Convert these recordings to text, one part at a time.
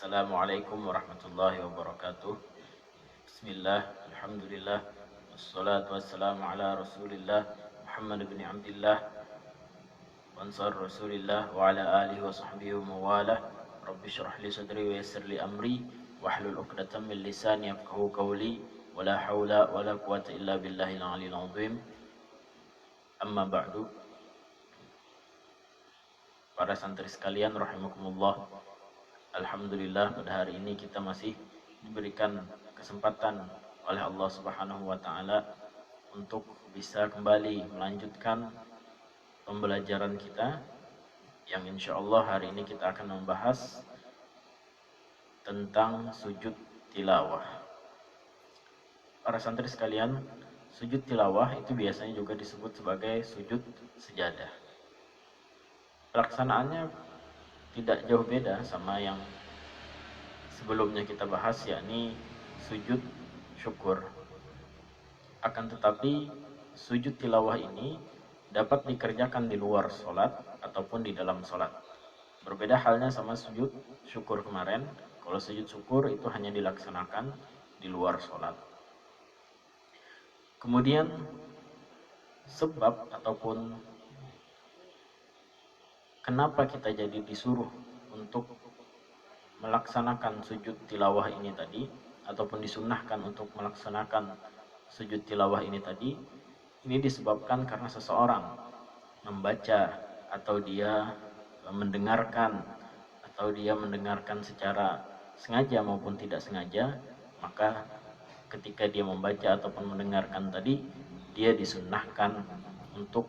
Assalamualaikum warahmatullahi wabarakatuh. Bismillah, alhamdulillah, wassalatu wassalamu ala rasulillah Muhammad bin Abdullah wa ansar rasulillah wa ala alihi wa sahbihi wa mawalah. Rabbi syrah li sadri wa yassir li amri wahlul 'uqdatam min lisani yafqahu qawli wa la haula wa la quwwata illa billahil aliyyil azim. Amma ba'du. Para santri sekalian rahimakumullah. Alhamdulillah pada hari ini kita masih diberikan kesempatan oleh Allah Subhanahu wa taala untuk bisa kembali melanjutkan pembelajaran kita yang insya Allah hari ini kita akan membahas tentang sujud tilawah. Para santri sekalian, sujud tilawah itu biasanya juga disebut sebagai sujud sejadah. Pelaksanaannya tidak jauh beda sama yang sebelumnya kita bahas, yakni sujud syukur. Akan tetapi sujud tilawah ini dapat dikerjakan di luar sholat ataupun di dalam sholat. Berbeda halnya sama sujud syukur kemarin. Kalau sujud syukur itu hanya dilaksanakan di luar sholat. Kemudian sebab ataupun kenapa kita jadi disuruh untuk melaksanakan sujud tilawah ini tadi, ataupun disunnahkan untuk melaksanakan sujud tilawah ini tadi, ini disebabkan karena seseorang membaca atau dia mendengarkan, atau dia mendengarkan secara sengaja maupun tidak sengaja, maka ketika dia membaca ataupun mendengarkan tadi, dia disunnahkan untuk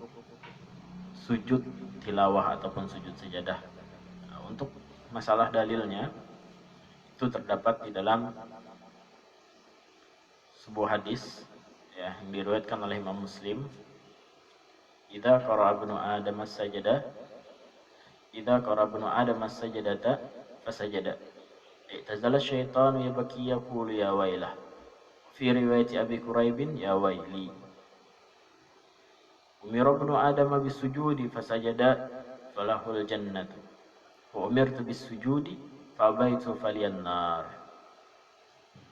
sujud tilawah ataupun sujud sejadah. Untuk masalah dalilnya itu terdapat di dalam sebuah hadis yang diriwayatkan oleh Imam Muslim. Idza qara'a ibnu Adam as-sajada, idza qara'a ibnu Adam as-sajadata fasajada. I'tazala syaitanu yabki yaqulu ya wailah. Fi riwayati Abi Quraibin ya waili. Umira ibnu Adam bis-sujudi fasajada falahul jannatu. Wa umirtu bis-sujudi fa abaitu faliyan nar.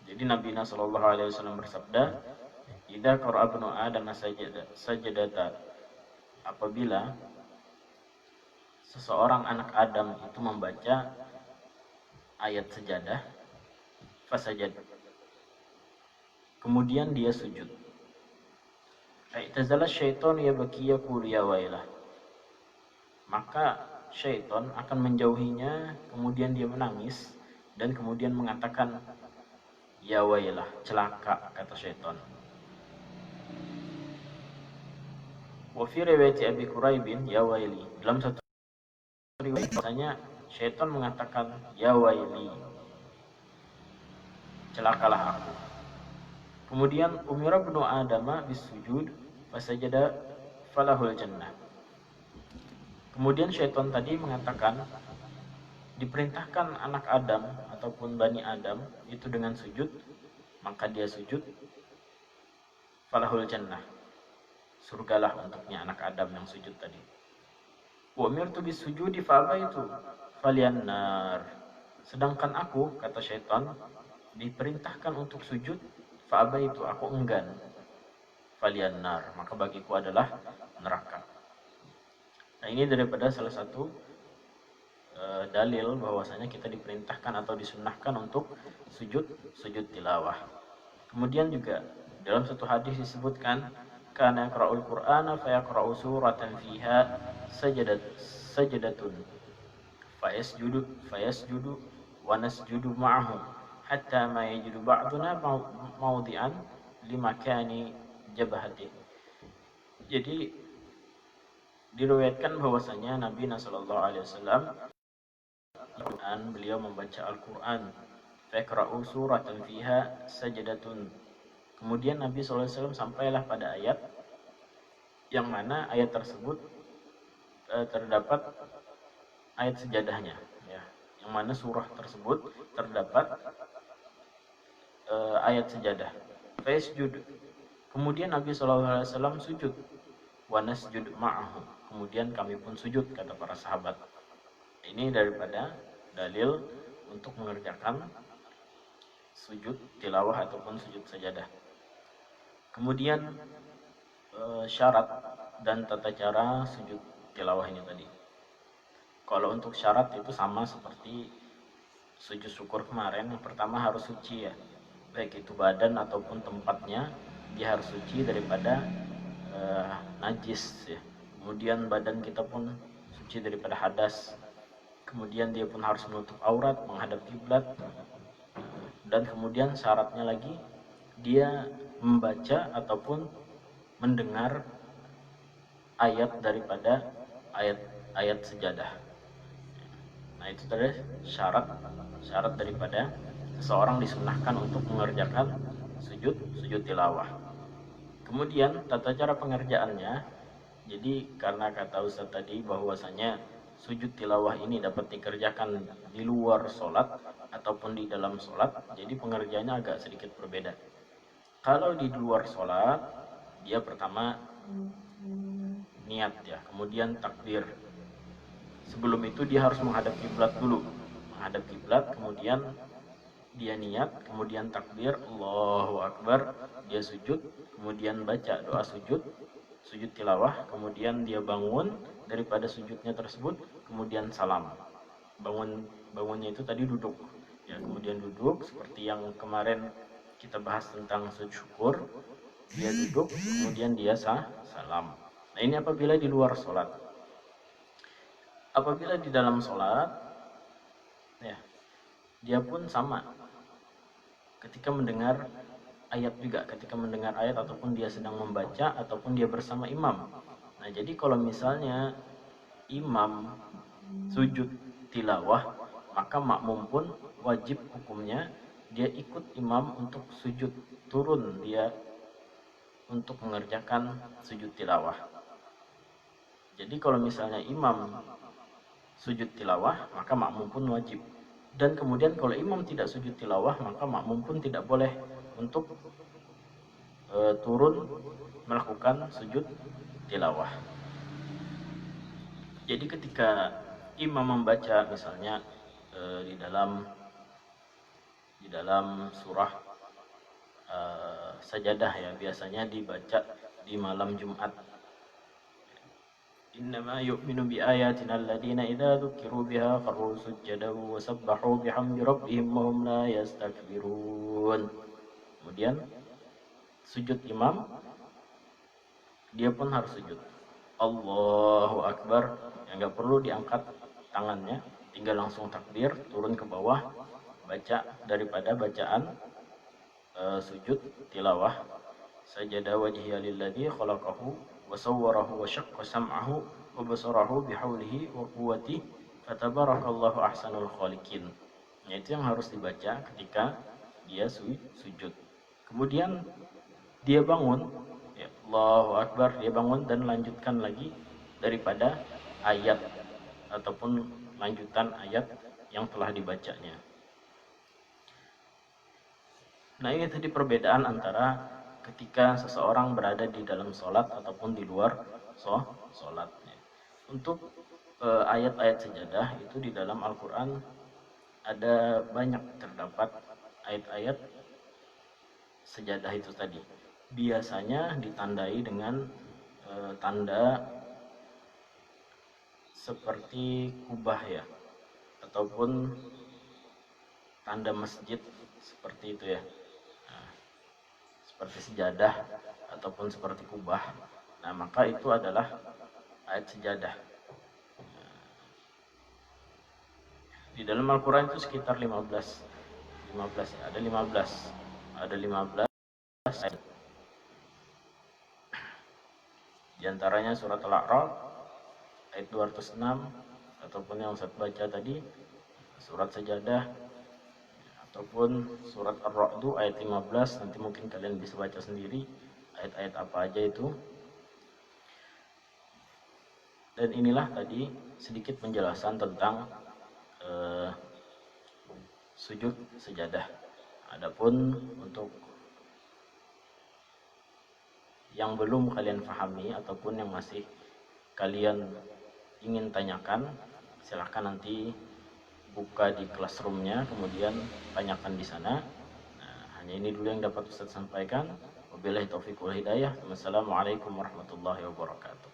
Jadi Nabi sallallahu alaihi wasallam bersabda, "Idza qara'a ibnu Adam sajadata." Apabila seseorang anak Adam itu membaca ayat sejadah, fasajad. Kemudian dia sujud. I'tazala syaitan yabki yaqulu ya wailah. Maka syaitan akan menjauhinya, kemudian dia menangis dan kemudian mengatakan ya wailah, celaka, kata syaitan. Wa fi riwayati Abi Quraibin ya waili. Dalam satu riwayat bahasanya syaitan mengatakan ya waili, celakalah aku. Kemudian umira ibnu Adama bis-sujud fasajada falahul jannah. Kemudian syaitan tadi mengatakan diperintahkan anak Adam ataupun Bani Adam itu dengan sujud, maka dia sujud, falahul jannah, surgalah untuknya anak Adam yang sujud tadi. Wa umirtu bis-sujudi fa abaitu faliyan nar. Sedangkan aku, kata syaitan, diperintahkan untuk sujud, fa abaitu, aku enggan, faliyan nar, maka bagiku adalah neraka. Nah, ini daripada salah satu dalil bahwasanya kita diperintahkan atau disunnahkan untuk sujud tilawah. Kemudian juga dalam satu hadis disebutkan, kana yaqra'ul qur'ana fa yaqra'u suratan fiha sajadatun fayasjudu wa nasjudu ma'ahu hatta ma yajidu ba'duna mawdi'an limakani jabhati. Jadi diriwayatkan bahwasanya Nabi sallallahu alaihi wasallam beliau membaca Al-Qur'an, faqra'u suratan fiha sajadatun. Kemudian Nabi sallallahu alaihi wasallam sampailah pada ayat yang mana ayat tersebut terdapat ayat sejadahnya, ya. Yang mana surah tersebut terdapat ayat sejadah. Fasjud. Kemudian Nabi sallallahu alaihi wasallam sujud. Wa nasjud ma'ahu. Kemudian kami pun sujud, kata para sahabat. Ini daripada dalil untuk mengerjakan sujud tilawah ataupun sujud sajadah. Kemudian syarat dan tata cara sujud tilawah ini tadi. Kalau untuk syarat itu sama seperti sujud syukur kemarin. Yang pertama harus suci ya, baik itu badan ataupun tempatnya, dia harus suci daripada najis ya. Kemudian badan kita pun suci daripada hadas. Kemudian dia pun harus menutup aurat, menghadap kiblat. Dan kemudian syaratnya lagi dia membaca ataupun mendengar ayat daripada ayat sejadah. Nah, itu tadi syarat daripada seseorang disunahkan untuk mengerjakan sujud tilawah. Kemudian tata cara pengerjaannya, jadi karena kata Ustaz tadi bahwasanya sujud tilawah ini dapat dikerjakan di luar sholat ataupun di dalam sholat, jadi pengerjaannya agak sedikit berbeda. Kalau di luar sholat, dia pertama niat ya, kemudian takbir. Sebelum itu dia harus menghadap kiblat dulu, menghadap kiblat, kemudian dia niat, kemudian takbir, Allahu Akbar, dia sujud, kemudian baca doa sujud tilawah, kemudian dia bangun daripada sujudnya tersebut, kemudian salam. Bangunnya itu tadi duduk ya, kemudian duduk seperti yang kemarin kita bahas tentang sujud syukur, dia duduk kemudian dia salam. Nah, ini apabila di luar sholat. Apabila di dalam sholat ya, dia pun sama, ketika mendengar ayat juga, ketika mendengar ayat ataupun dia sedang membaca ataupun dia bersama imam. Nah, jadi kalau misalnya imam sujud tilawah, maka makmum pun wajib hukumnya dia ikut imam untuk sujud, turun dia untuk mengerjakan sujud tilawah. Jadi kalau misalnya imam sujud tilawah, maka makmum pun wajib. Dan kemudian kalau imam tidak sujud tilawah, maka makmum pun tidak boleh untuk turun melakukan sujud tilawah. Jadi ketika imam membaca misalnya di dalam surah sajadah ya, biasanya dibaca di malam Jumat. Innama yu'minu bi ayatina alladziina idza dzukiru biha kharru sujjadan wa sabbahu bihamdi rabbihim wa hum la yastakbirun. Kemudian sujud imam, dia pun harus sujud Allahu Akbar, yang nggak perlu diangkat tangannya, tinggal langsung takbir, turun ke bawah, baca daripada bacaan sujud tilawah, sajada wajhiya lilladzi khalaqahu wa sawwarahu wa syaqqa sam'ahu wa basarahu bihaulihi wa quwwatihi fatabarakallahu ahsanul khaliqin. Nah, itu yang harus dibaca ketika dia sujud. Kemudian dia bangun ya, Allahu Akbar, dia bangun dan lanjutkan lagi daripada ayat ataupun lanjutan ayat yang telah dibacanya. Nah, ini tadi perbedaan antara ketika seseorang berada di dalam sholat ataupun di luar sholat. Untuk ayat-ayat sejadah itu di dalam Al-Quran ada banyak terdapat ayat-ayat sejadah itu tadi. Biasanya ditandai dengan tanda seperti kubah ya, ataupun tanda masjid seperti itu ya. Seperti sejadah ataupun seperti kubah. Nah, maka itu adalah ayat sejadah. Di dalam Al-Quran itu sekitar 15 ya, ada 15 ayat. Di antaranya surat Al-A'raf ayat 206 ataupun yang saya baca tadi surat sejadah, ataupun surat Ar-Ra'd ayat 15, nanti mungkin kalian bisa baca sendiri ayat-ayat apa aja itu. Dan inilah tadi sedikit penjelasan tentang sujud sejadah. Adapun untuk yang belum kalian pahami ataupun yang masih kalian ingin tanyakan, silahkan nanti buka di classroomnya, kemudian tanyakan di sana. Nah, hanya ini dulu yang dapat Ustaz sampaikan. Wabillahi taufiq wal hidayah. Wassalamualaikum warahmatullahi wabarakatuh.